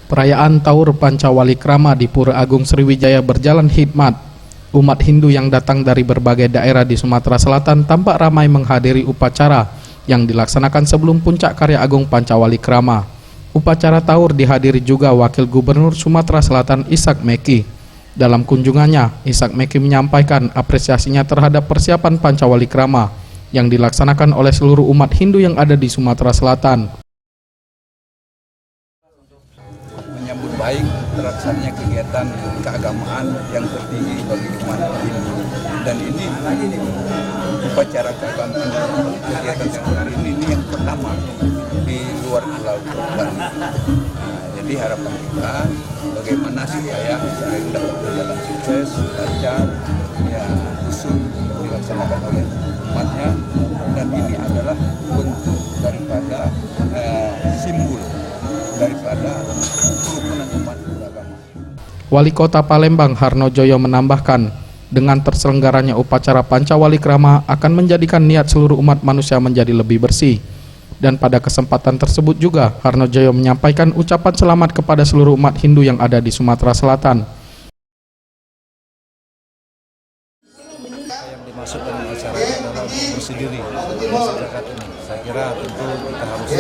Perayaan Taur Pancawalikrama di Pura Agung Sriwijaya berjalan hikmat. Umat Hindu yang datang dari berbagai daerah di Sumatera Selatan tampak ramai menghadiri upacara yang dilaksanakan sebelum puncak karya agung Pancawalikrama. Upacara Taur dihadiri juga Wakil Gubernur Sumatera Selatan Ishak Mekki. Dalam kunjungannya, Ishak Mekki menyampaikan apresiasinya terhadap persiapan Pancawalikrama yang dilaksanakan oleh seluruh umat Hindu yang ada di Sumatera Selatan. Menyambut baik terlaksananya kegiatan keagamaan yang tertinggi bagi umat Hindu, dan ini upacara keagamaan kegiatan yang hari ini yang pertama di luar Pulau Bali. Jadi harapan kita bagaimana supaya ini dapat berjalan sukses, lancar, ya usul dilaksanakan oleh umatnya, dan ini adalah bentuk daripada simbol daripada kerukunan umat beragama. Wali Kota Palembang Harnojoyo menambahkan, dengan terselenggaranya upacara Pancawalikrama akan menjadikan niat seluruh umat manusia menjadi lebih bersih. Dan pada kesempatan tersebut juga Harnojoyo menyampaikan ucapan selamat kepada seluruh umat Hindu yang ada di Sumatera Selatan. Yang dimaksud dengan acara ini adalah bersih diri masyarakat ini. Saya kira tentu kita harus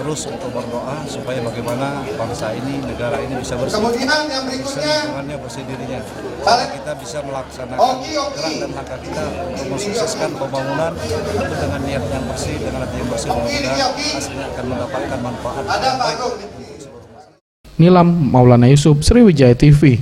terus untuk berdoa supaya bagaimana bangsa ini, negara ini bisa bersih, bisa lingkungannya, bersih dirinya. Supaya kita bisa melaksanakan gerak dan langkah kita untuk mensukseskan pembangunan itu dengan niat yang bersih, dengan hati yang bersih, mudah-mudahan hasilnya akan mendapatkan manfaat yang baik untuk seluruh masyarakat. Nilam Maulana Yusuf, Sriwijaya TV.